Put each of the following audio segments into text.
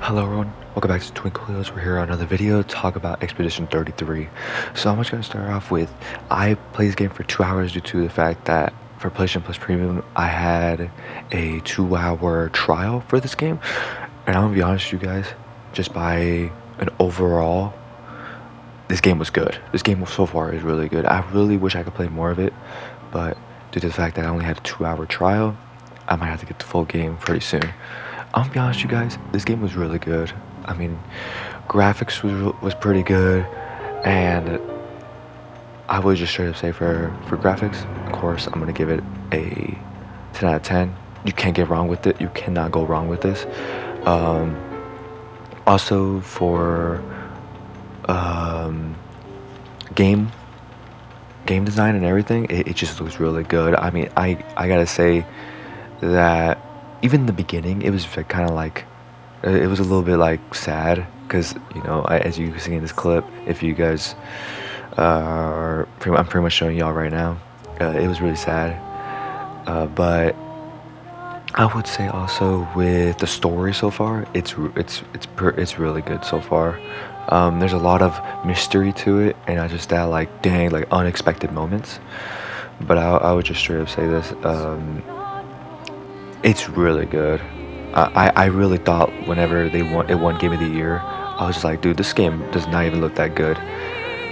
Hello everyone, welcome back to Twinkle Wheels. We're here on another video to talk about Expedition 33. So I'm just going to start off with, I played this game for 2 hours due to the fact that for PlayStation Plus Premium, I had a 2-hour trial for this game. And I'm going to be honest with you guys, just by an overall, this game was good. This game so far is really good. I really wish I could play more of it, but due to the fact that I only had a 2-hour trial, I might have to get the full game pretty soon. I'm gonna be honest with you guys, this game was really good. I mean, graphics was pretty good, and I would just straight up say for graphics, of course, I'm gonna give it a 10 out of 10. You can't get wrong with it. You cannot go wrong with this. Also for game design and everything, it just looks really good. I mean, I gotta say that even in the beginning, it was kind of like, it was a little bit like sad, because as you can see in this clip, if you guys I'm pretty much showing y'all right now, it was really sad, but I would say also with the story so far, it's really good so far. There's a lot of mystery to it, and I just that like dang, like unexpected moments. But I would just straight up say this, it's really good. I really thought whenever it won Game of the Year, I was just like, dude, this game does not even look that good.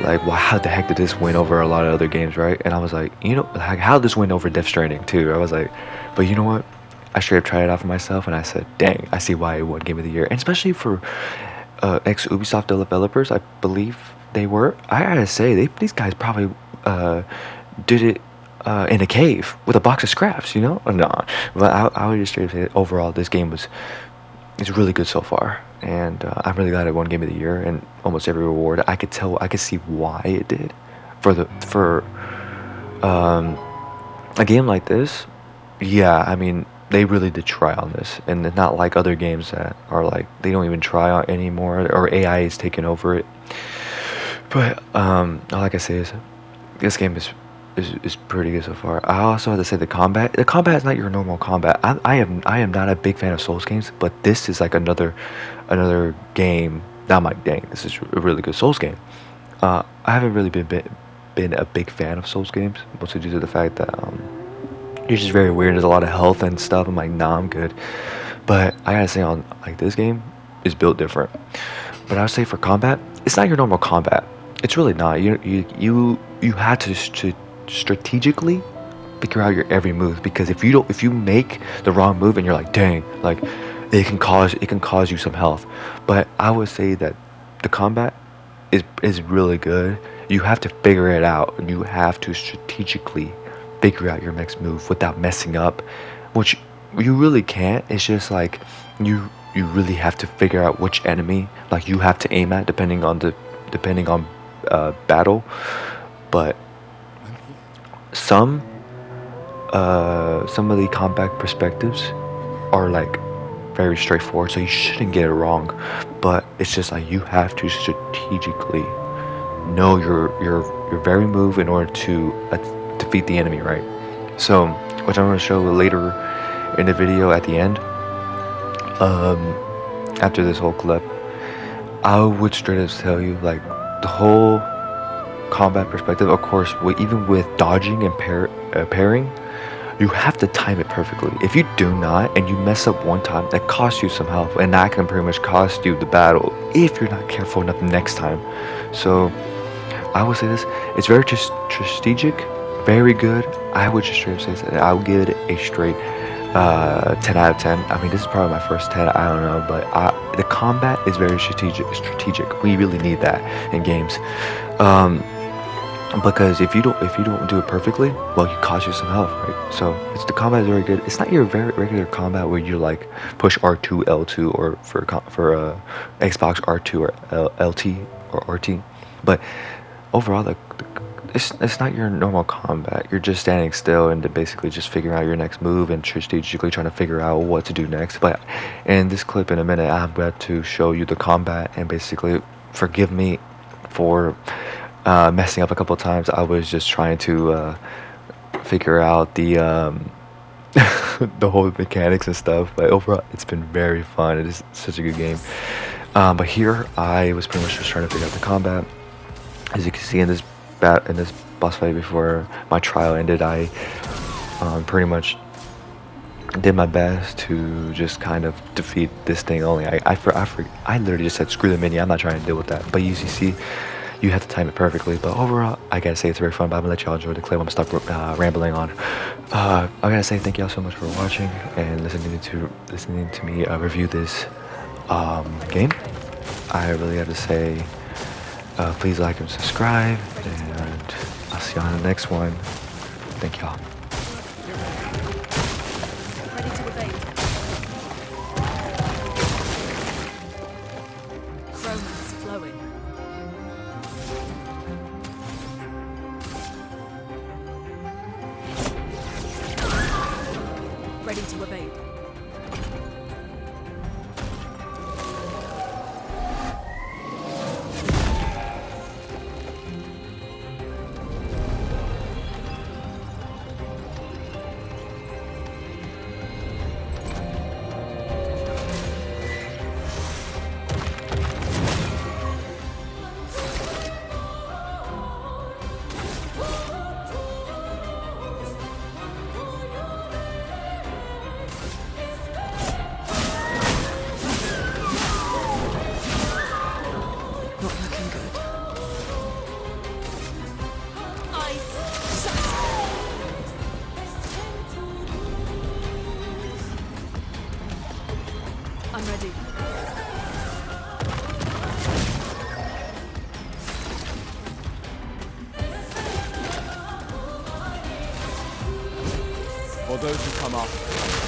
Like, well, how the heck did this win over a lot of other games, right? And I was like, like, how did this win over Death Stranding too? I was like, but you know what? I straight up tried it out for myself, and I said, dang, I see why it won Game of the Year. And especially for ex-Ubisoft developers, I believe they were. I gotta say, these guys probably did it in a cave with a box of scraps, No, but I would just straight up say that overall this game is really good so far, and I'm really glad it won Game of the Year and almost every award. I could see why it did for a game like this. Yeah, I mean, they really did try on this, and it's not like other games that are like they don't even try on anymore, or AI is taking over it. But all I can say is this game is pretty good so far. I also have to say the combat is not your normal combat. I am not a big fan of Souls games, but this is like another game that I'm like, dang, this is a really good Souls game. I haven't really been a big fan of Souls games, mostly due to the fact that it's just very weird. There's a lot of health and stuff. I'm like, nah, I'm good. But I gotta say, on like this game is built different. But I would say for combat, it's not your normal combat. It's really not. You have to strategically figure out your every move, because if you make the wrong move and you're like, dang, like it can cause you some health. But I would say that the combat is really good. You have to figure it out, and you have to strategically figure out your next move without messing up, which you really can't. It's just like you really have to figure out which enemy like you have to aim at depending on battle. But some of the combat perspectives are like very straightforward, so you shouldn't get it wrong. But it's just like you have to strategically know your very move in order to defeat the enemy, right? So, which I'm going to show later in the video at the end. After this whole clip, I would straight up tell you, like, the whole combat perspective, of course, even with dodging and parrying, you have to time it perfectly. If you do not, and you mess up one time, that costs you some health, and that can pretty much cost you the battle if you're not careful enough the next time. So I would say this, it's very strategic, very good. I would just straight up say that I would give it a straight 10 out of 10. I mean, this is probably my first 10, I don't know, but the combat is very strategic. We really need that in games, because if you don't do it perfectly, well, you cost you some health, right? So the combat is very good. It's not your very regular combat where you like push R2 L2, or for Xbox R2 or LT or RT, but overall it's not your normal combat. You're just standing still and basically just figuring out your next move and strategically trying to figure out what to do next. But in this clip in a minute, I'm about to show you the combat, and basically forgive me for messing up a couple times. I was just trying to figure out the the whole mechanics and stuff. But overall, it's been very fun. It is such a good game. But here, I was pretty much just trying to figure out the combat. As you can see in this boss fight before my trial ended, I pretty much did my best to just kind of defeat this thing only. I literally just said screw the mini. I'm not trying to deal with that. But you see, you have to time it perfectly. But overall, I gotta say it's very fun. But I'm gonna let y'all enjoy the clip. I'm gonna stop rambling on. I gotta say thank y'all so much for watching and listening to me review this game. I really have to say, please like and subscribe, and I'll see you on the next one. Thank y'all. Ready to evade. Romance flowing. Ready to evade. Not looking good. I'm ready. For those who come after,